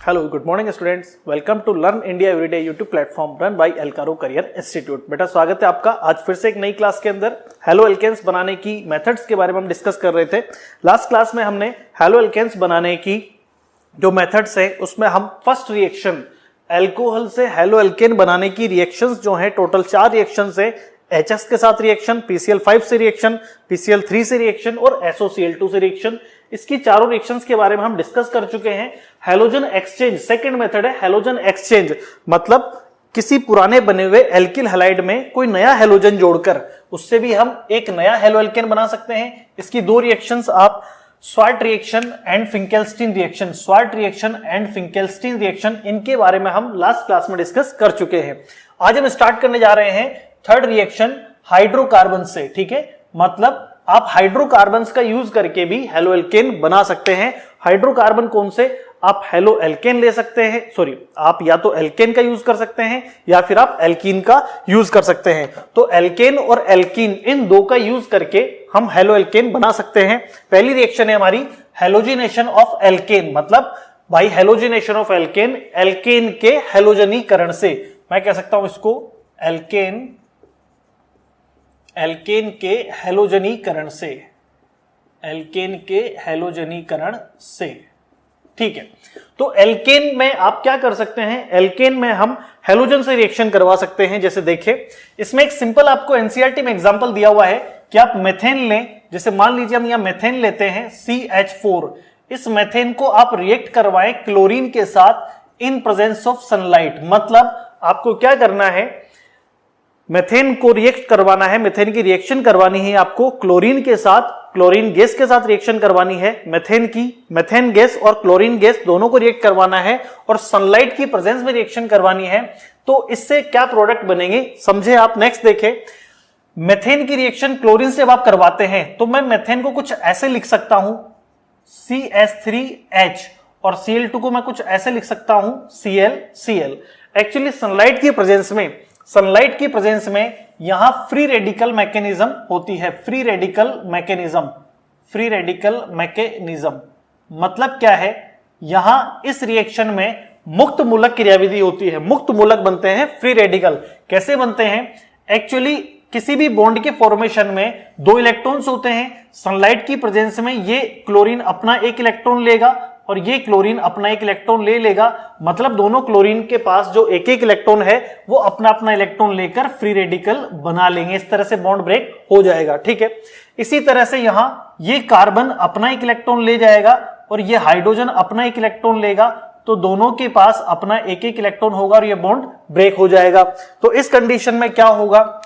Hello good morning students, welcome to learn India everyday YouTube platform run by एल्कारो career institute. बेटा स्वागत है आपका आज फिर से एक नई क्लास के अंदर। हेलो एल्केन्स बनाने की मेथड्स के बारे में हम डिस्कस कर रहे थे। लास्ट क्लास में हमने हेलो एल्केन्स बनाने की जो मेथड्स है उसमें हम फर्स्ट रिएक्शन एल्कोहल से हेलो एल्केन बनाने की रिएक्शंस जो है टोटल 4 रिएक्शंस है। HS के साथ रिएक्शन, PCl5 से रिएक्शन, PCl3 से रिएक्शन और SOCl2 से रिएक्शन। इसकी चारों रिएक्शंस के बारे में हम डिस्कस कर चुके हैं। हैलोजन एक्सचेंज सेकंड मेथड है। हैलोजन एक्सचेंज मतलब किसी पुराने बने हुए एल्किल हैलाइड में कोई नया हैलोजन जोड़कर उससे भी हम एक नया हेलो एल्केन बना सकते हैं। इसकी 2 रिएक्शंस आप Swarts reaction and Finkelstein reaction, Swarts reaction and Finkelstein reaction, इनके बारे में हम लास्ट क्लास में डिस्कस कर चुके हैं। आज हम स्टार्ट करने जा रहे हैं थर्ड रिएक्शन हाइड्रोकार्बन से। ठीक है, मतलब आप हाइड्रोकार्बन्स का यूज करके भी हेलो एल्केन बना सकते हैं। हाइड्रोकार्बन कौन से? आप हेलो एल्केन ले सकते हैं, सॉरी आप या तो एल्केन का यूज कर सकते हैं या फिर आप एल्कीन का यूज कर सकते हैं। तो एल्केन और एल्कीन इन दो का यूज करके हम हेलो एल्केन बना सकते हैं। पहली रिएक्शन है हमारी हेलोजिनेशन ऑफ एल्केन, मतलब by halogenation of alkane, alkane के हेलोजनीकरण से। मैं कह सकता हूं इसको एल्केन के हेलोजनीकरण से, एल्केन के हेलोजनीकरण से। ठीक है, तो एल्केन में आप क्या कर सकते हैं? एल्केन में हम हेलोजन से रिएक्शन करवा सकते हैं। जैसे देखिए, इसमें एक सिंपल आपको एनसीईआरटी में एग्जांपल दिया हुआ है कि आप मेथेन लें। जैसे मान लीजिए हम यहां मेथेन लेते हैं CH4, इस मेथेन को आप रिएक्ट करवाएं क्लोरीन के साथ इन प्रेजेंस ऑफ सनलाइट। मतलब आपको क्या करना है, मेथेन को रिएक्ट करवाना है, मेथेन की रिएक्शन करवानी है आपको क्लोरीन के साथ, क्लोरीन गैस के साथ रिएक्शन करवानी है मेथेन की, मेथेन गैस और क्लोरीन गैस दोनों को रिएक्ट करवाना है और सनलाइट की प्रेजेंस में रिएक्शन करवानी है। तो इससे क्या प्रोडक्ट बनेंगे समझे आप। नेक्स्ट देखें, मेथेन की रिएक्शन क्लोरीन से जब आप करवाते हैं तो मैं मेथेन को कुछ ऐसे लिख सकता हूं CH3H और Cl2 को मैं कुछ ऐसे लिख सकता हूं Cl। एक्चुअली सनलाइट की प्रेजेंस में यहां फ्री रेडिकल मैकेनिज्म होती है। फ्री रेडिकल मैकेनिज्म मतलब क्या है? यहां इस रिएक्शन में मुक्त मूलक क्रियाविधि होती है, मुक्त मूलक बनते हैं फ्री रेडिकल। कैसे बनते हैं? एक्चुअली किसी भी बॉन्ड के फॉर्मेशन में 2 इलेक्ट्रॉन्स होते हैं। सनलाइट की प्रेजेंस में ये क्लोरीन अपना 1 इलेक्ट्रॉन लेगा और ये क्लोरीन अपना 1 इलेक्ट्रॉन ले लेगा। मतलब दोनों क्लोरीन के पास जो एक इलेक्ट्रॉन है वो अपना अपना इलेक्ट्रॉन लेकर फ्री रेडिकल बना लेंगे। इस तरह से बॉन्ड ब्रेक हो जाएगा। ठीक है, इसी तरह से यहां ये कार्बन अपना 1 इलेक्ट्रॉन ले जाएगा और ये हाइड्रोजन अपना 1 इलेक्ट्रॉन लेगा। तो दोनों के पास अपना 1 इलेक्ट्रॉन होगा और ये बॉन्ड ब्रेक हो जाएगा। तो इस कंडीशन में क्या होगा,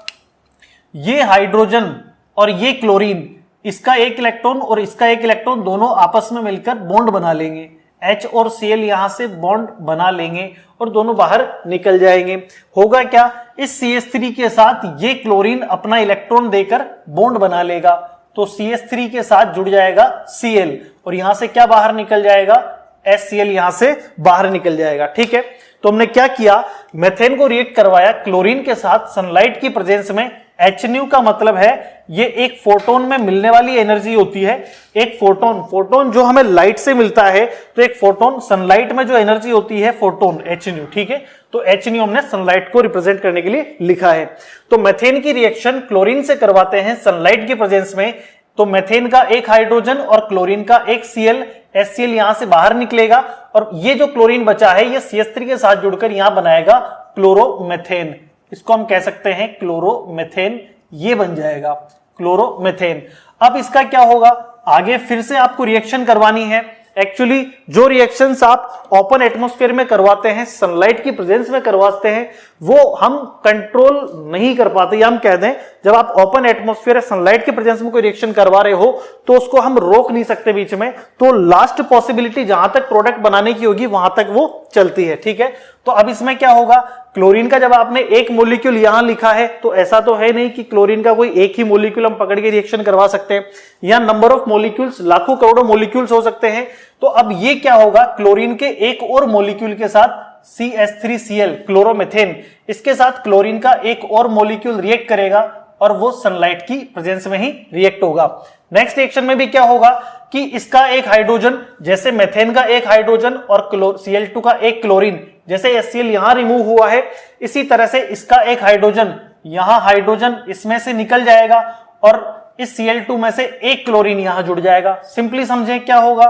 ये हाइड्रोजन और ये क्लोरीन, इसका 1 इलेक्ट्रॉन और इसका 1 इलेक्ट्रॉन दोनों आपस में मिलकर बॉन्ड बना लेंगे। H और Cl यहां से बॉन्ड बना लेंगे और दोनों बाहर निकल जाएंगे। होगा क्या, इस CH3 के साथ ये क्लोरीन अपना इलेक्ट्रॉन देकर बॉन्ड बना लेगा। तो CH3 के साथ जुड़ जाएगा Cl और यहां से क्या बाहर निकल जाएगा, HCl यहां से बाहर निकल जाएगा। ठीक है, तो हमने क्या किया, मेथेन को रिएक्ट करवाया क्लोरीन के साथ सनलाइट की प्रेजेंस में। HNu का मतलब है ये एक फोटोन में मिलने वाली एनर्जी होती है। एक फोटोन जो हमें लाइट से मिलता है, तो एक फोटोन सनलाइट में जो एनर्जी होती है फोटोन HNu। ठीक है, तो HNu हमने सनलाइट को रिप्रेजेंट करने के लिए लिखा है। तो मेथेन की रिएक्शन क्लोरीन से करवाते हैं सनलाइट की प्रेजेंस में। तो मेथेन का 1 हाइड्रोजन और क्लोरीन का 1 Cl, HCl यहां से बाहर निकलेगा और ये जो क्लोरीन बचा है ये CH3 के साथ जुड़कर यहां बनाएगा क्लोरोमेथेन। इसको हम कह सकते हैं क्लोरोमेथेन, ये बन जाएगा क्लोरोमेथेन। अब इसका क्या होगा, आगे फिर से आपको रिएक्शन करवानी है। एक्चुअली जो रिएक्शंस आप ओपन एटमॉस्फेयर में करवाते हैं, सनलाइट की प्रेजेंस में करवाते हैं, वो हम कंट्रोल नहीं कर पाते। या हम कह दें जब आप ओपन एटमॉस्फेयर सनलाइट की प्रेजेंस में कोई रिएक्शन करवा रहे हो तो उसको हम रोक नहीं सकते बीच में। तो लास्ट पॉसिबिलिटी जहां तक प्रोडक्ट बनाने की होगी वहां तक वो चलती है। ठीक है, तो अब इसमें क्या होगा, क्लोरीन का जब आपने 1 मॉलिक्यूल यहां लिखा है तो ऐसा तो है नहीं कि क्लोरीन का कोई एक ही मॉलिक्यूल हम पकड़ के रिएक्शन करवा सकते हैं। यहां नंबर ऑफ मॉलिक्यूल्स, लाखों करोड़ों मॉलिक्यूल्स हो सकते हैं। तो अब ये क्या होगा, क्लोरीन के एक और मॉलिक्यूल के साथ CH3Cl क्लोरोमेथेन, इसके साथ क्लोरीन का एक और मॉलिक्यूल रिएक्ट करेगा और वो सनलाइट की प्रेजेंस में ही रिएक्ट होगा। नेक्स्ट रिएक्शन में भी क्या होगा कि इसका एक हाइड्रोजन, जैसे मेथेन का एक हाइड्रोजन और Cl2 का एक क्लोरीन, जैसे HCl यहां रिमूव हुआ है, इसी तरह से इसका एक हाइड्रोजन, यहां हाइड्रोजन इसमें से निकल जाएगा और इस Cl2 में से एक क्लोरीन यहां जुड़ जाएगा। सिंपली समझें क्या होगा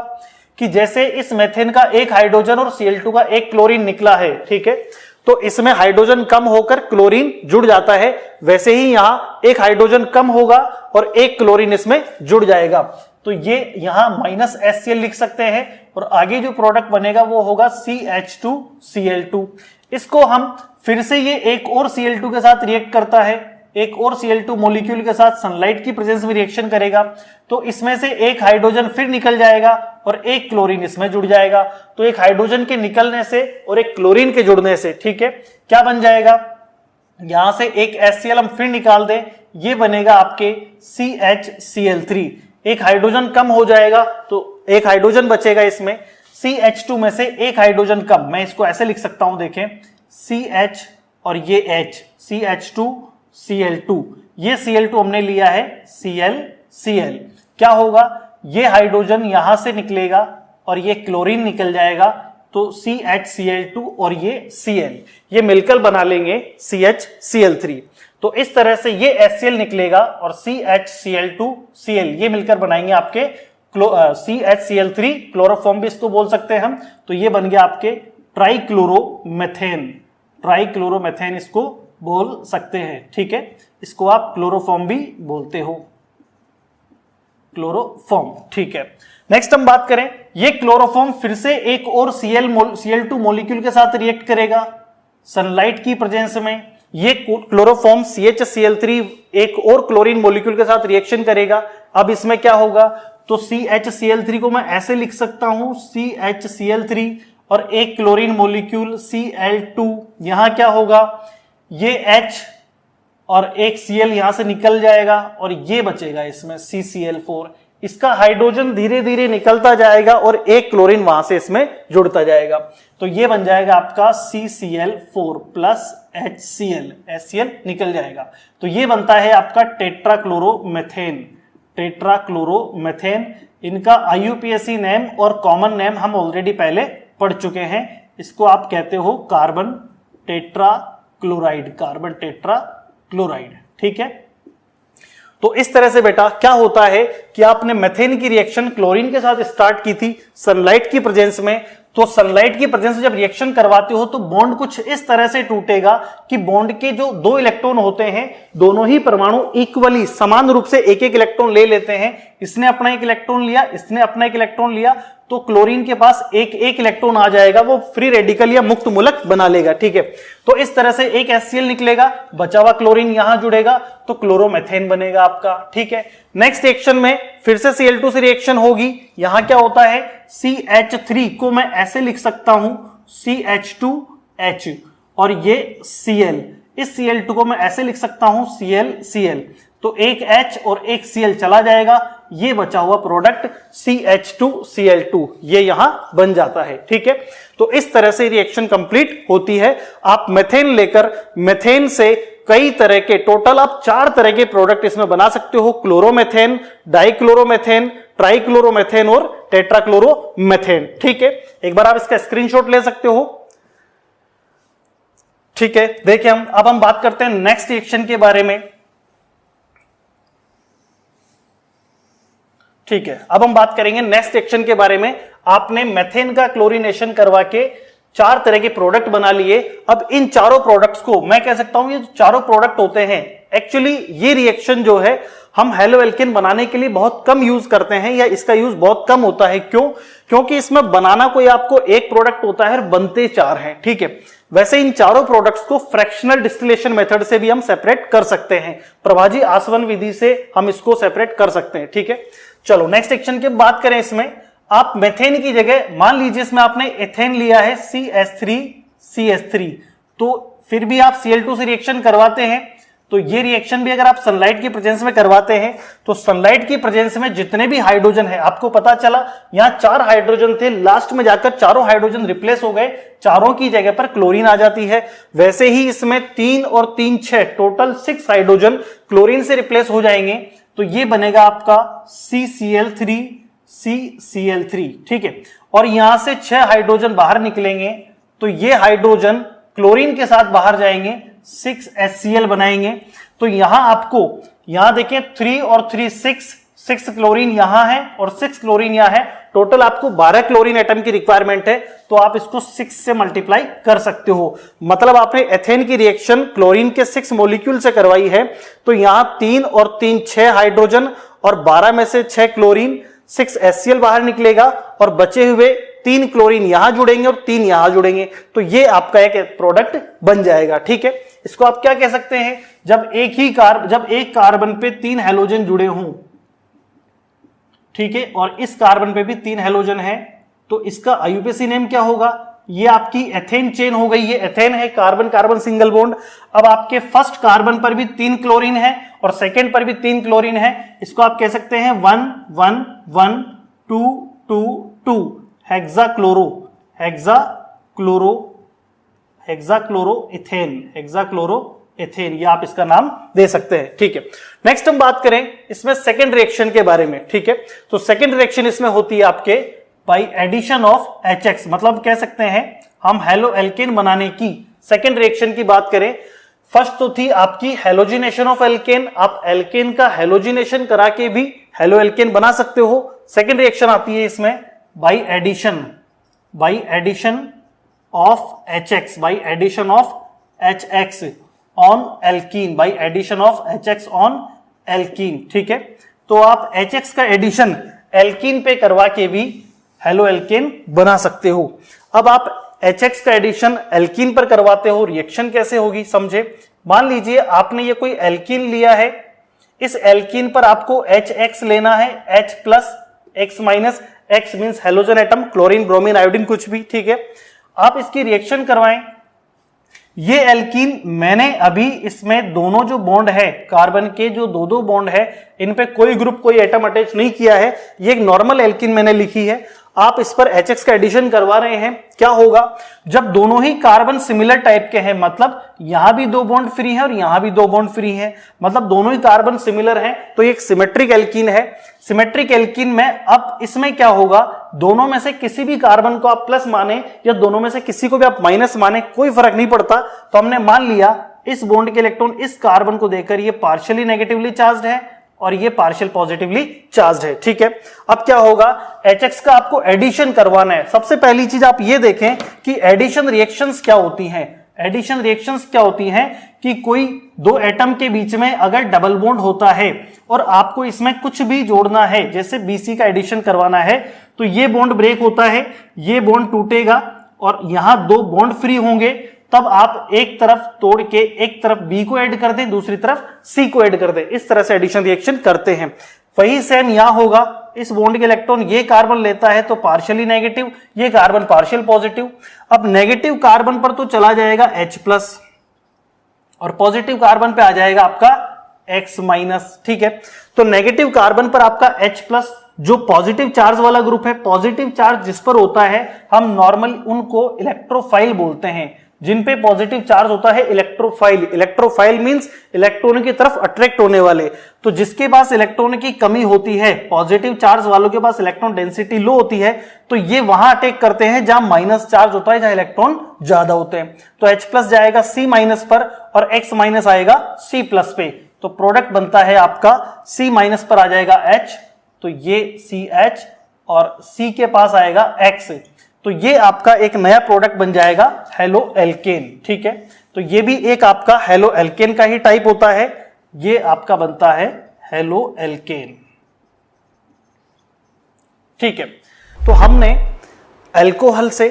कि जैसे इस मेथेन का एक हाइड्रोजन और Cl2 का एक क्लोरीन निकला है, ठीक है, तो इसमें हाइड्रोजन कम होकर क्लोरीन जुड़ जाता है, वैसे ही यहां एक हाइड्रोजन कम होगा और एक क्लोरीन इसमें जुड़ जाएगा। तो ये यहां -HCl लिख सकते हैं और आगे जो प्रोडक्ट बनेगा वो होगा CH2Cl2। इसको हम फिर से ये एक और Cl2 के साथ रिएक्ट करता है, एक और Cl2 मॉलिक्यूल के साथ सनलाइट की प्रेजेंस में रिएक्शन करेगा, तो इसमें से एक हाइड्रोजन फिर निकल जाएगा और एक क्लोरीन इसमें जुड़ जाएगा। तो एक हाइड्रोजन के निकलने से और एक क्लोरीन के जुड़ने से, ठीक है, क्या बन जाएगा, यहां से एक HCl हम फिर निकाल दें, ये बनेगा आपके CHCl3। एक हाइड्रोजन कम हो जाएगा तो एक हाइड्रोजन बचेगा इसमें, CH2 में से एक हाइड्रोजन कम, मैं इसको ऐसे लिख सकता हूं, देखें CH और ये H, CH2Cl2, ये Cl2 हमने लिया है Cl, क्या होगा, ये हाइड्रोजन यहां से निकलेगा और ये क्लोरीन निकल जाएगा, तो CHCl2 और ये Cl, ये मिलकर बना लेंगे CHCl3। तो इस तरह से ये HCl निकलेगा और CHCl2Cl ये मिलकर बनाएंगे आपके CHCl3, क्लोरोफॉर्म भी इसको बोल सकते हैं हम। तो ये बन गया आपके ट्राइक्लोरोमेथेन, ट्राइक्लोरोमेथेन इसको बोल सकते हैं, ठीक है, इसको आप क्लोरोफॉर्म भी बोलते हो, क्लोरोफॉर्म, ठीक है। नेक्स्ट हम बात करें, ये क्लोरोफॉर्म फिर से एक और Cl2 मॉलिक्यूल के साथ रिएक्ट करेगा सनलाइट की प्रेजेंस में। ये क्लोरोफॉर्म CHCl3 एक और क्लोरीन मॉलिक्यूल के साथ रिएक्शन करेगा। अब इसमें क्या होगा, तो CHCl3 को मैं ऐसे लिख सकता हूं CHCl3 और एक क्लोरीन मॉलिक्यूल Cl2, यहां क्या होगा, ये H और एक Cl यहां से निकल जाएगा और ये बचेगा इसमें CCl4। इसका हाइड्रोजन धीरे धीरे निकलता जाएगा और एक क्लोरीन वहां से इसमें जुड़ता जाएगा, तो ये बन जाएगा आपका CCl4 प्लस HCl, HCl निकल जाएगा। तो ये बनता है आपका टेट्राक्लोरोमेथेन, टेट्राक्लोरोमेथेन। इनका IUPAC नेम और कॉमन नेम हम ऑलरेडी पहले पढ़ चुके हैं, इसको आप कहते हो कार्बन टेट्राक्लोराइड, कार्बन टेट्राक्लोराइड, ठीक है। तो इस तरह से बेटा क्या होता है कि आपने मेथेन की रिएक्शन क्लोरीन के साथ स्टार्ट की थी सनलाइट की प्रेजेंस में, तो सनलाइट की प्रेजेंस में जब रिएक्शन करवाते हो तो बॉन्ड कुछ इस तरह से टूटेगा कि बॉन्ड के जो 2 इलेक्ट्रॉन होते हैं, दोनों ही परमाणु इक्वली समान रूप से एक एक इलेक्ट्रॉन ले लेते हैं। इसने अपना एक इलेक्ट्रॉन लिया, इसने अपना एक इलेक्ट्रॉन लिया, तो क्लोरीन के पास एक एक इलेक्ट्रॉन आ जाएगा, वो फ्री रेडिकल या मुक्त मूलक बना लेगा, ठीक है। तो इस तरह से एक HCl निकलेगा, बचा हुआ क्लोरीन यहां जुड़ेगा, तो क्लोरोमेथेन बनेगा आपका, ठीक है। नेक्स्ट रिएक्शन में फिर से Cl2 से रिएक्शन होगी, यहां क्या होता है, CH3 को मैं ऐसे लिख सकता हूं CH2H और ये Cl, इस Cl2 को मैं ऐसे लिख सकता हूं Cl, तो एक H और एक Cl चला जाएगा, ये बचा हुआ प्रोडक्ट CH2Cl2 ये यहां बन जाता है, ठीक है। तो इस तरह से रिएक्शन कंप्लीट होती है। आप मेथेन लेकर मेथेन से कई तरह के, टोटल आप 4 तरह के प्रोडक्ट इसमें बना सकते हो, क्लोरोमेथेन, डाइक्लोरोमेथेन, ट्राइक्लोरोमेथेन और टेट्राक्लोरोमेथेन, ठीक है। एक बार आप इसका स्क्रीनशॉट ले सकते हो, ठीक है। देखिए अब हम बात करते हैं नेक्स्ट रिएक्शन के बारे में, ठीक है। अब हम बात करेंगे नेक्स्ट रिएक्शन के बारे में। आपने मेथेन का क्लोरीनेशन करवा के 4 तरह के प्रोडक्ट बना लिए। अब इन चारों प्रोडक्ट्स को मैं कह सकता हूं, ये चारों प्रोडक्ट होते हैं, एक्चुअली ये रिएक्शन जो है हम हेलोएल्केन बनाने के लिए बहुत कम यूज करते हैं, या इसका यूज बहुत कम होता है। क्यों? क्योंकि इसमें बनाना कोई आपको एक प्रोडक्ट होता है और बनते 4 हैं, ठीक है। वैसे इन चारों प्रोडक्ट्स को फ्रैक्शनल डिस्टिलेशन मेथड से भी हम सेपरेट कर सकते हैं, प्रभाजी आसवन विधि से हम इसको सेपरेट कर सकते हैं, ठीक है। चलो नेक्स्ट सेक्शन की बात करें। इसमें आप मेथेन की जगह मान लीजिए इसमें आपने एथेन लिया है CH3CH3, तो फिर भी आप Cl2 से रिएक्शन करवाते हैं, तो ये रिएक्शन भी अगर आप सनलाइट की प्रेजेंस में करवाते हैं तो सनलाइट की प्रेजेंस में जितने भी हाइड्रोजन है, आपको पता चला यहां 4 हाइड्रोजन थे, लास्ट में जाकर चारों हाइड्रोजन रिप्लेस हो गए, चारों की जगह पर क्लोरीन आ जाती है। वैसे ही इसमें 3 और 3 6 टोटल 6 हाइड्रोजन क्लोरीन से रिप्लेस हो जाएंगे, तो ये बनेगा आपका CCl3 CCl3, ठीक है। और यहां से 6 हाइड्रोजन बाहर निकलेंगे तो ये हाइड्रोजन क्लोरीन के साथ बाहर जाएंगे, 6HCl बनाएंगे। तो यहां आपको, यहां देखें 3 और 3 6 क्लोरीन यहां है और 6 क्लोरीन यहां है, टोटल आपको 12 क्लोरीन एटम की रिक्वायरमेंट है। तो आप इसको 6 से मल्टीप्लाई कर सकते हो। मतलब आपने एथेन की रिएक्शन क्लोरीन के 6 मॉलिक्यूल से करवाई है, तो यहां 3 और 3 6 हाइड्रोजन और 12 में से 6 क्लोरीन, 6HCl बाहर निकलेगा और बचे हुए 3 क्लोरीन यहां जुड़ेंगे और 3 यहां जुड़ेंगे, तो ये आपका एक प्रोडक्ट बन जाएगा, ठीक है। इसको आप क्या कह सकते हैं, जब एक कार्बन पे 3 हैलोजन जुड़े हों, ठीक है, और इस कार्बन पे भी 3 हैलोजन है, तो इसका आईयूपीएसी नेम क्या होगा, ये आपकी एथेन चेन हो गई। ये एथेन है, कार्बन कार्बन सिंगल बॉन्ड। अब आपके फर्स्ट कार्बन पर भी 3 क्लोरीन है और सेकेंड पर भी 3 क्लोरीन है, इसको आप कह सकते हैं 1 1 1 2 2 2 हेक्साक्लोरो एथेन, ये आप इसका नाम दे सकते हैं, ठीक है। नेक्स्ट हम बात करें इसमें सेकेंड रिएक्शन के बारे में, ठीक है। तो सेकेंड रिएक्शन इसमें होती है आपके बाई एडिशन ऑफ HX, मतलब कह सकते हैं हम हेलो एल्केन बनाने की सेकेंड रिएक्शन की बात करें। फर्स्ट तो थी आपकी हेलोजिनेशन ऑफ एल्केन, आप एल्केन का हेलोजिनेशन करा के भी हेलो एल्केन बना सकते हो। सेकेंड रिएक्शन आती है इसमें by addition of HX on alkene, by addition of HX on alkene, ठीक है। तो आप HX का एडिशन एल्कीन पे करवा के भी हेलो एल्केन बना सकते हो। अब आप HX का एडिशन एल्कीन पर करवाते हो, रिएक्शन कैसे होगी समझे। मान लीजिए आपने ये कोई एल्कीन लिया है, इस एल्कीन पर आपको HX लेना है, H plus X minus, X means halogen atom, chlorine bromine iodine कुछ भी, ठीक है। आप इसकी रिएक्शन करवाएं। ये एल्कीन मैंने अभी इसमें दोनों जो बॉन्ड है, कार्बन के जो दो बॉन्ड है, इन पे कोई ग्रुप कोई एटम अटैच नहीं किया है, ये एक नॉर्मल एल्कीन मैंने लिखी है। आप इस पर HX का एडिशन करवा रहे हैं, क्या होगा, जब दोनों ही कार्बन सिमिलर टाइप के हैं, मतलब यहां भी 2 बॉन्ड फ्री है और यहां भी 2 बॉन्ड फ्री है, मतलब दोनों ही कार्बन सिमिलर हैं, तो एक सिमेट्रिक एल्कीन है। सिमेट्रिक एल्कीन में अब इसमें क्या होगा, दोनों में से किसी भी कार्बन को आप प्लस माने या दोनों में से किसी को भी आप माइनस माने, कोई फर्क नहीं पड़ता। तो हमने मान लिया इस बॉन्ड के इलेक्ट्रॉन इस कार्बन को देकर ये पार्शियली नेगेटिवली चार्ज्ड है और ये पार्शियल पॉजिटिवली चार्ज्ड है, ठीक है। अब क्या होगा, HX का आपको एडिशन करवाना है। सबसे पहली चीज आप ये देखें कि एडिशन रिएक्शंस क्या होती हैं। एडिशन रिएक्शंस क्या होती हैं कि कोई 2 एटम के बीच में अगर डबल बॉन्ड होता है और आपको इसमें कुछ भी जोड़ना है, जैसे BC का एडिशन करवाना है, तो ये बॉन्ड ब्रेक होता है, ये बॉन्ड टूटेगा और यहां 2 बॉन्ड फ्री होंगे, तब आप एक तरफ तोड़ के एक तरफ B को ऐड कर दें, दूसरी तरफ C को ऐड कर दें, इस तरह से एडिशन रिएक्शन करते हैं। वही सेम यहां होगा, इस बॉन्ड के इलेक्ट्रॉन ये कार्बन लेता है तो पार्शियली नेगेटिव, ये कार्बन पार्शियल पॉजिटिव। अब नेगेटिव कार्बन पर तो चला जाएगा H प्लस और पॉजिटिव कार्बन पे आ जाएगा आपका X माइनस, ठीक है। तो नेगेटिव कार्बन पर आपका H प्लस, जो पॉजिटिव चार्ज वाला ग्रुप है, पॉजिटिव चार्ज जिस पर होता है हम नॉर्मल उनको इलेक्ट्रोफाइल बोलते हैं। जिन पे पॉजिटिव चार्ज होता है इलेक्ट्रोफाइल, इलेक्ट्रोफाइल मींस इलेक्ट्रॉन की तरफ अट्रैक्ट होने वाले। तो जिसके पास इलेक्ट्रॉन की कमी होती है, पॉजिटिव चार्ज वालों के पास इलेक्ट्रॉन डेंसिटी लो होती है, तो ये वहां अटैक करते हैं जहां माइनस चार्ज होता है, जहां इलेक्ट्रॉन ज्यादा होते हैं। तो H प्लस जाएगा C माइनस पर और X माइनस आएगा C प्लस पे, तो प्रोडक्ट बनता है आपका C माइनस पर आ जाएगा H, तो ये CH और C के पास आएगा X, तो ये आपका एक नया प्रोडक्ट बन जाएगा हेलो एल्केन, ठीक है। तो ये भी एक आपका हेलो एल्केन का ही टाइप होता है, ये आपका बनता है हेलो एल्केन, ठीक है। तो हमने अल्कोहल से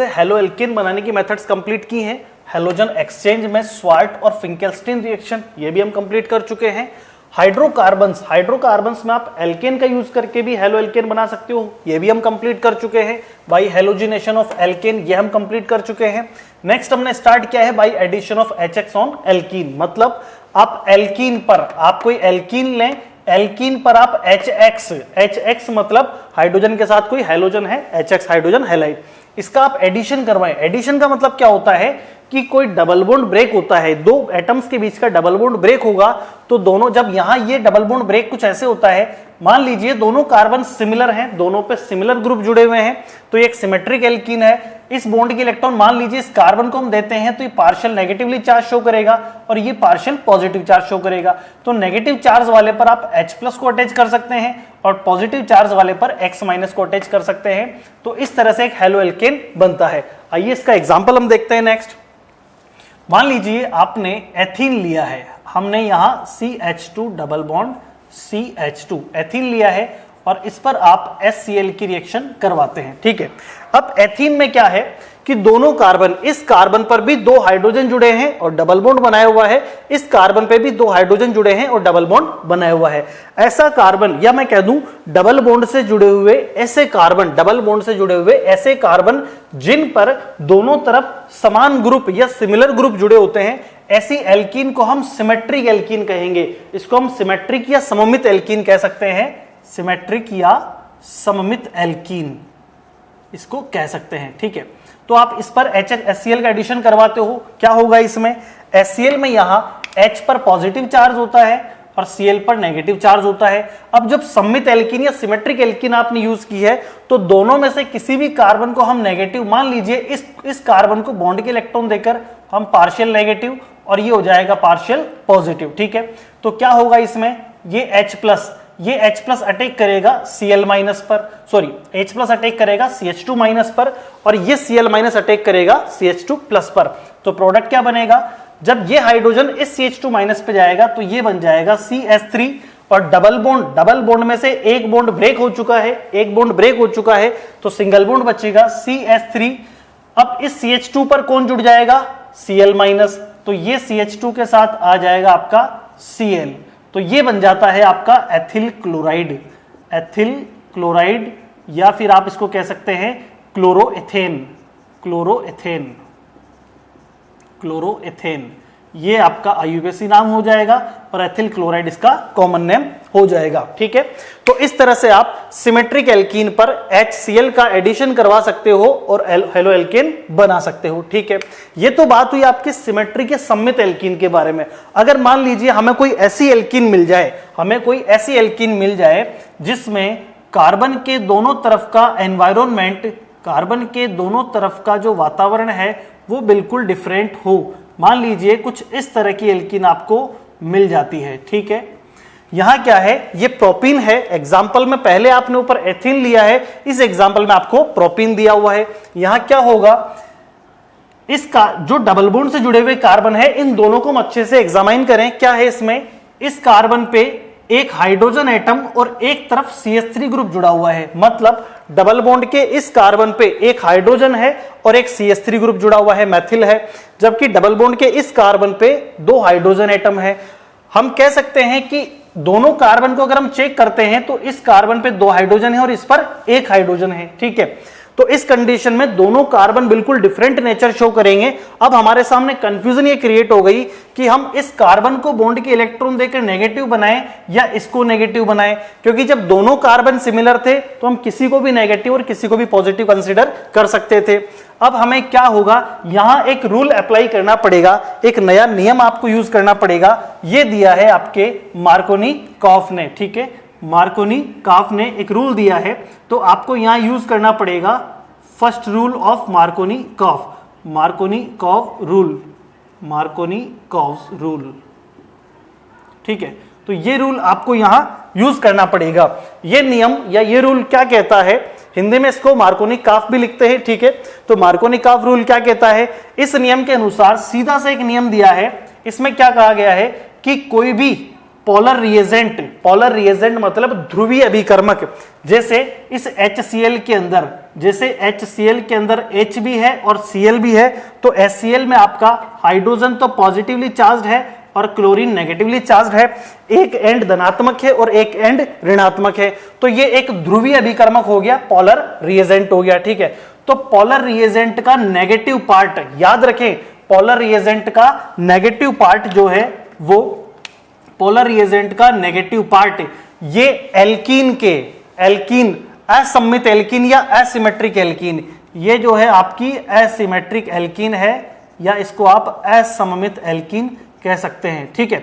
हेलो एल्केन बनाने की मेथड्स कंप्लीट की हैं। हेलोजन एक्सचेंज में स्वार्ट और फिंकेल्स्टीन रिएक्शन ये भी हम कंप्लीट कर चुके हैं। हाइड्रोकार्बन्स में आप एल्केन का यूज करके भी हेलो एल्केन बना सकते हो, ये भी हम कंप्लीट कर चुके हैं। बाई हेलोजिनेशन ऑफ एल्केन ये हम कंप्लीट कर चुके हैं। नेक्स्ट हमने स्टार्ट किया है by addition of HX on alkene, मतलब आप एल्कीन पर, आप कोई एल्कीन लें, एल्कीन पर आप HX मतलब हाइड्रोजन के साथ कोई हेलोजन है, HX हाइड्रोजन हैलाइड, इसका आप एडिशन करवाएं। एडिशन का मतलब क्या होता है कि कोई डबल बॉन्ड ब्रेक होता है, दो एटम्स के बीच का डबल बॉन्ड ब्रेक होगा, तो दोनों जब यहां ये डबल बॉन्ड ब्रेक कुछ ऐसे होता है, मान लीजिए दोनों कार्बन सिमिलर हैं, दोनों पे सिमिलर ग्रुप जुड़े हुए हैं, तो ये एक सिमेट्रिक एल्कीन है। इस बॉन्ड के इलेक्ट्रॉन मान लीजिए इस कार्बन को हम देते हैं तो ये पार्शियल नेगेटिवली चार्ज शो करेगा और ये पार्शियल पॉजिटिव चार्ज शो करेगा। तो नेगेटिव चार्ज वाले पर आप H+ को अटैच कर सकते हैं और पॉजिटिव चार्ज वाले पर X- को अटैच कर सकते हैं। तो इस तरह से एक हेलो एल्केन बनता है। आइए इसका एग्जांपल हम देखते हैं नेक्स्ट। मान लीजिए आपने एथीन लिया है, हमने यहां CH2 double bond CH2 ethene लिया है और इस पर आप HCl की रिएक्शन करवाते हैं, ठीक है। अब एथीन में क्या है कि दोनों कार्बन, इस कार्बन पर भी दो हाइड्रोजन जुड़े हैं और डबल बॉन्ड बनाया हुआ है, इस कार्बन पे भी दो हाइड्रोजन जुड़े हैं और डबल बॉन्ड बनाया हुआ है। ऐसा कार्बन, या मैं कह दूं डबल बॉन्ड से जुड़े हुए ऐसे कार्बन, डबल बॉन्ड से जुड़े हुए ऐसे कार्बन जिन पर दोनों तरफ समान ग्रुप या सिमिलर ग्रुप जुड़े होते हैं, ऐसी एल्कीन को हम सिमेट्रिक एल्कीन कहेंगे। इसको हम सिमेट्रिक या सममित एल्कीन कह सकते हैं, सिमेट्रिक या सममित एल्कीन इसको कह सकते हैं, ठीक है। तो आप इस पर HCl का एडिशन करवाते हो, क्या होगा इसमें, HCl में यहां H पर पॉजिटिव चार्ज होता है और Cl पर नेगेटिव चार्ज होता है। अब जब सममित एल्कीन या सिमेट्रिक एल्कीन आपने यूज की है तो दोनों में से किसी भी कार्बन को हम नेगेटिव, मान लीजिए इस कार्बन को बॉन्ड के इलेक्ट्रॉन देकर हम पार्शियल नेगेटिव और ये हो जाएगा पार्शियल पॉजिटिव, ठीक है। तो क्या होगा इसमें, ये H+ अटैक करेगा Cl- पर, सॉरी H+ अटैक करेगा CH2- पर और ये Cl- अटैक करेगा CH2+ पर। तो प्रोडक्ट क्या बनेगा, जब ये हाइड्रोजन इस CH2- पे जाएगा तो ये बन जाएगा CH3 और डबल बॉन्ड में से एक बॉन्ड ब्रेक हो चुका है, तो सिंगल बॉन्ड बचेगा CH3। अब इस CH2 पर कौन जुड़ जाएगा, Cl-, तो ये CH2 के साथ आ जाएगा आपका Cl, तो ये बन जाता है आपका एथिल क्लोराइड या फिर आप इसको कह सकते हैं क्लोरोएथेन। ये आपका IUPAC नाम हो जाएगा और एथिल क्लोराइड इसका कॉमन नेम हो जाएगा, ठीक है। तो इस तरह से आप सिमेट्रिक एल्कीन पर HCl का एडिशन करवा सकते हो और हेलो एल्केन बना सकते हो, ठीक है। ये तो बात हुई आपके सिमेट्रिक या सममित एल्कीन के बारे में। अगर मान लीजिए हमें कोई ऐसी एल्कीन मिल जाए जिसमें कार्बन के दोनों तरफ का एनवायरनमेंट, कार्बन के दोनों तरफ का जो वातावरण है वो बिल्कुल डिफरेंट हो, मान लीजिए कुछ इस तरह की एल्कीन आपको मिल जाती है, ठीक है। यहां क्या है, ये प्रोपीन है, एग्जाम्पल में पहले आपने ऊपर एथीन लिया है, इस एग्जाम्पल में आपको प्रोपीन दिया हुआ है। यहां क्या होगा, इसका जो डबल बॉन्ड से जुड़े हुए कार्बन है इन दोनों को हम अच्छे से एग्जामाइन करें। क्या है इसमें, इस कार्बन पे एक हाइड्रोजन एटम और एक तरफ CH3 ग्रुप जुड़ा हुआ है, मतलब डबल बॉन्ड के इस कार्बन पे एक हाइड्रोजन है और एक CH3 ग्रुप जुड़ा हुआ है, मैथिल है, जबकि डबल बॉन्ड के इस कार्बन पे दो हाइड्रोजन एटम है। हम कह सकते हैं कि दोनों कार्बन को अगर हम चेक करते हैं तो इस कार्बन पे दो हाइड्रोजन है और इस पर एक हाइड्रोजन है, ठीक है। तो इस कंडीशन में दोनों कार्बन बिल्कुल डिफरेंट नेचर शो करेंगे। अब हमारे सामने कंफ्यूजन ये क्रिएट हो गई कि हम इस कार्बन को बॉन्ड के इलेक्ट्रॉन देकर नेगेटिव बनाएं या इसको नेगेटिव बनाएं, क्योंकि जब दोनों कार्बन सिमिलर थे तो हम किसी को भी नेगेटिव और किसी को भी पॉजिटिव कंसीडर कर सकते थे। अब हमें क्या होगा, यहां एक रूल अप्लाई करना पड़ेगा, एक नया नियम आपको यूज करना पड़ेगा। ये दिया है आपके मार्कोनी-कॉफ ने, ठीक है, मार्कोनी-कॉफ ने एक रूल दिया है, तो आपको यहां यूज करना पड़ेगा फर्स्ट रूल ऑफ मार्कोनी-कॉफ रूल, ठीक है। तो ये रूल आपको यहां यूज करना पड़ेगा। ये नियम या ये रूल क्या कहता है, हिंदी में इसको मार्कोनी-कॉफ भी लिखते हैं, ठीक है। तो मार्कोनी-कॉफ रूल क्या कहता है, इस नियम के अनुसार सीधा से एक नियम दिया है, इसमें क्या कहा गया है कि कोई भी पोलर रिएजेंट मतलब ध्रुवीय अभिकर्मक, जैसे इस HCl के अंदर H भी है और Cl भी है, तो HCl में आपका हाइड्रोजन तो पॉजिटिवली चार्ज्ड है और क्लोरीन नेगेटिवली चार्ज्ड है, एक एंड धनात्मक है और एक एंड ऋणात्मक है, तो ये एक ध्रुवीय अभिकर्मक हो गया, पोलर रिएजेंट हो गया, ठीक है। तो पोलर रिएजेंट का नेगेटिव पार्ट याद रखें, पोलर रिएजेंट का नेगेटिव पार्ट जो है वो पोलर रिएजेंट का नेगेटिव पार्ट ये एल्कीन असम्मित एल्कीन या एसिमेट्रिक एल्कीन, ये जो है आपकी एसिमेट्रिक एल्कीन है, या इसको आप असममित एल्कीन कह सकते हैं। ठीक है,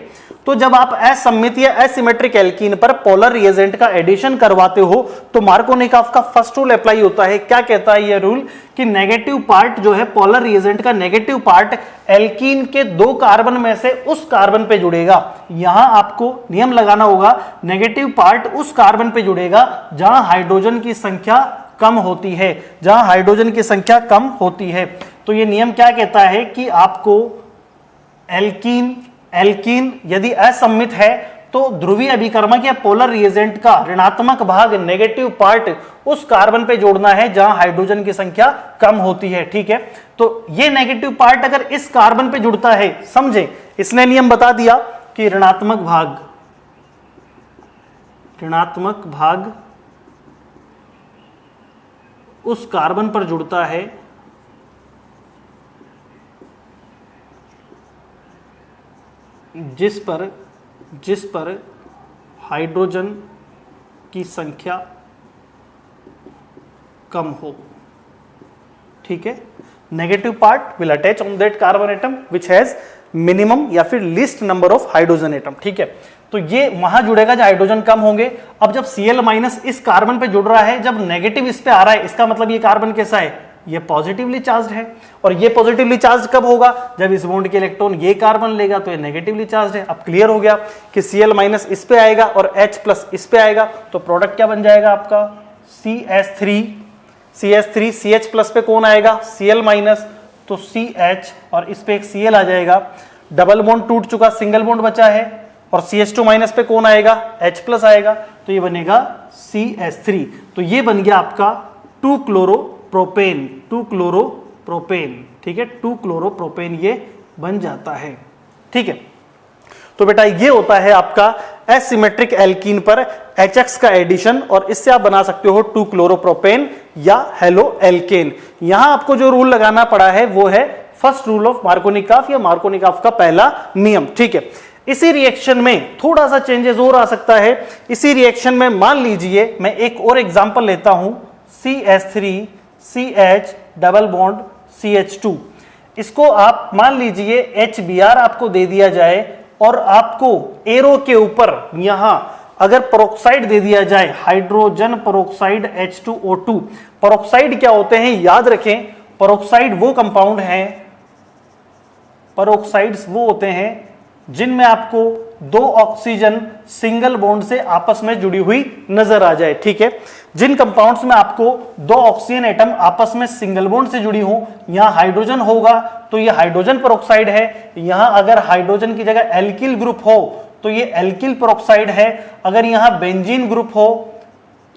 तो जब आप असममित या एसिमेट्रिक एल्कीन पर पोलर रिएजेंट का एडिशन करवाते हो तो मार्कोनिकॉफ का फर्स्ट रूल अप्लाई होता है। क्या कहता है ये रूल कि नेगेटिव पार्ट जो है पोलर रिएजेंट का नेगेटिव पार्ट एल्कीन के 2 कार्बन में से उस कार्बन पे जुड़ेगा। यहां आपको नियम लगाना होगा, नेगेटिव पार्ट उस कार्बन पे जुड़ेगा जहां हाइड्रोजन की संख्या कम होती है, जहां हाइड्रोजन की संख्या कम होती है। तो ये नियम क्या कहता है कि आपको एल्कीन यदि असममित है तो ध्रुवीय अभिकर्मक या पोलर रिएजेंट का ऋणात्मक भाग नेगेटिव पार्ट उस कार्बन पे जोड़ना है जहां हाइड्रोजन की संख्या कम होती है। ठीक है, तो ये नेगेटिव पार्ट अगर इस कार्बन पे जुड़ता है, समझे, इसने नियम बता दिया कि ऋणात्मक भाग उस कार्बन पर जुड़ता है जिस पर हाइड्रोजन की संख्या कम हो। ठीक है, negative part will attach on that carbon atom which has minimum या फिर least number of hydrogen atom. ठीक है, तो ये वहां जुड़ेगा जब हाइड्रोजन कम होंगे। अब जब Cl- इस कार्बन पे जुड़ रहा है, जब नेगेटिव इस पे आ रहा है, इसका मतलब ये कार्बन कैसा है, ये पॉजिटिवली चार्ज्ड है। और ये पॉजिटिवली चार्ज कब होगा, जब इस बॉन्ड के इलेक्ट्रॉन ये कार्बन लेगा तो ये नेगेटिवली चार्ज्ड है। अब क्लियर हो गया कि Cl- इस पे आएगा और H+ इस पे आएगा, तो प्रोडक्ट क्या बन जाएगा आपका CH3 CH+ पे कौन आएगा, Cl-, तो CH और इस पे एक Cl आ जाएगा। डबल बॉन्ड टूट चुका, सिंगल बॉन्ड बचा है, और CH2- पे कौन आएगा, H+ आएगा, तो ये बनेगा CH3। तो ये बन गया आपका 2-क्लोरोप्रोपेन। ठीक है, 2-क्लोरोप्रोपेन ये बन जाता है। ठीक है, तो बेटा ये होता है आपका एसिमेट्रिक एल्कीन पर HX का एडिशन, और इससे आप बना सकते हो 2-क्लोरोप्रोपेन या हेलो एल्केन। यहां आपको जो रूल लगाना पड़ा है वो है फर्स्ट रूल ऑफ मार्कोनिकॉफ या मार्कोनिकॉफ का पहला नियम। ठीक है, इसी रिएक्शन में थोड़ा सा चेंजेस और आ सकता है। इसी रिएक्शन में मान लीजिए मैं एक और एग्जांपल लेता हूं, CH3 CH double bond CH2, इसको आप मान लीजिए HBr आपको दे दिया जाए और आपको एरो के ऊपर यहां अगर पेरोक्साइड दे दिया जाए, हाइड्रोजन पेरोक्साइड H2O2। पेरोक्साइड क्या होते हैं याद रखें, पेरोक्साइड वो कंपाउंड हैं, पेरोक्साइड्स वो होते हैं जिनमें आपको 2 ऑक्सीजन सिंगल बॉन्ड से आपस में जुड़ी हुई नजर आ जाए। ठीक है, जिन कंपाउंड्स में आपको 2 ऑक्सीजन एटम आपस में सिंगल बॉन्ड से जुड़ी हो, यहां हाइड्रोजन होगा तो ये हाइड्रोजन पेरोक्साइड है। यहां अगर हाइड्रोजन की जगह एल्किल ग्रुप हो तो ये एल्किल पेरोक्साइड है। अगर यहां बेंजीन ग्रुप हो,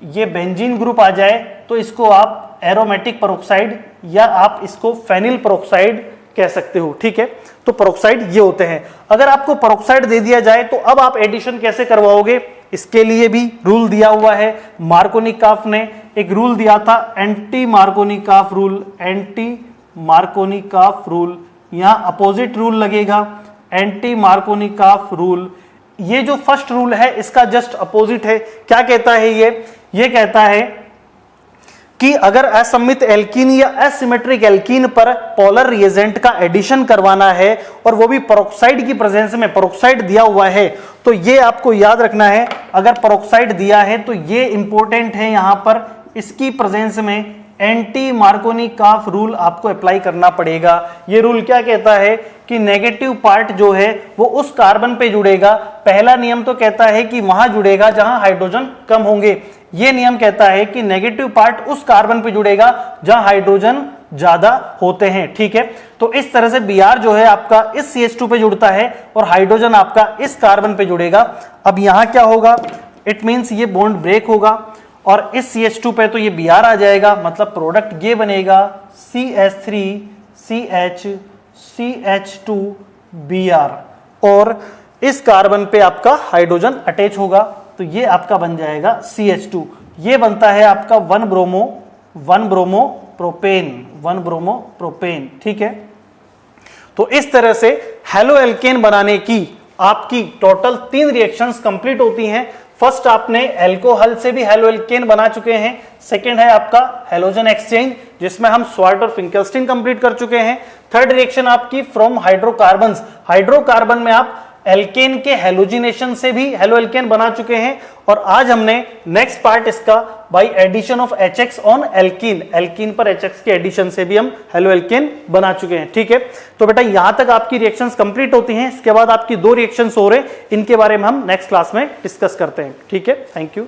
ये बेंजीन ग्रुप आ जाए तो इसको आप एरोमेटिक पेरोक्साइड या आप इसको फेनिल पेरोक्साइड कह सकते हो। ठीक है, तो पेरोक्साइड ये होते हैं। अगर आपको पेरोक्साइड दे दिया जाए to अब आप एडिशन कैसे करवाओगे, इसके लिए भी रूल दिया हुआ है। मार्कोनिकॉफ ने एक रूल दिया था, एंटी मार्कोनिकॉफ रूल। यहां अपोजिट रूल लगेगा, एंटी मार्कोनिकॉफ रूल। ये जो फर्स्ट रूल है इसका जस्ट अपोजिट है। क्या कहता है ये कहता है कि अगर असममित एल्कीन या एसिमेट्रिक एल्कीन पर पोलर रिएजेंट का एडिशन करवाना है और वो भी पेरोक्साइड की प्रेजेंस में, पेरोक्साइड दिया हुआ है, तो ये आपको याद रखना है। अगर पेरोक्साइड दिया है तो ये इंपॉर्टेंट है, यहां पर इसकी प्रेजेंस में एंटी मार्कोनिकॉफ रूल आपको अप्लाई करना पड़ेगा। ये रूल क्या कहता है कि नेगेटिव पार्ट जो है वो उस कार्बन पे जुड़ेगा। पहला नियम तो कहता है कि वहां जुड़ेगा जहां हाइड्रोजन कम होंगे। ये नियम कहता है कि नेगेटिव पार्ट उस कार्बन पे जुड़ेगा जहां हाइड्रोजन ज्यादा होते हैं। ठीक है, तो इस तरह से Br जो है आपका इस CH2 पे जुड़ता है और हाइड्रोजन आपका इस कार्बन पे जुड़ेगा। अब यहां क्या होगा, इट मींस ये बॉन्ड ब्रेक होगा और इस CH2 पे तो ये Br आ जाएगा, मतलब प्रोडक्ट ये बनेगा CH3 CH CH2 Br, और इस कार्बन पे आपका हाइड्रोजन अटैच होगा तो ये आपका बन जाएगा CH2। ये बनता है आपका 1 ब्रोमो प्रोपेन। ठीक है, तो इस तरह से हेलो एल्केन बनाने की आपकी टोटल 3 रिएक्शंस कंप्लीट होती हैं। फर्स्ट आपने एल्कोहल से भी हेलोएल्केन बना चुके हैं, सेकंड है आपका हेलोजन एक्सचेंज जिसमें हम स्वार्ट और फिंकलस्टीन कंप्लीट कर चुके हैं, थर्ड रिएक्शन आपकी फ्रॉम हाइड्रोकार्बन्स, हाइड्रोकार्बन में आप एल्केन के हेलोजिनेशन से भी हेलोएल्केन बना चुके हैं, और आज हमने नेक्स्ट पार्ट इसका by addition of HX on alkene, alkene पर HX के एडिशन से भी हम हेलोएल्केन बना चुके हैं। ठीक है, तो बेटा यहां तक आपकी रिएक्शंस कंप्लीट होती हैं, इसके बाद आपकी 2 रिएक्शंस हो रहे हैं, इनके बारे में हम नेक्स्ट क्लास में डिस्कस करते हैं। ठीक है, थैंक यू।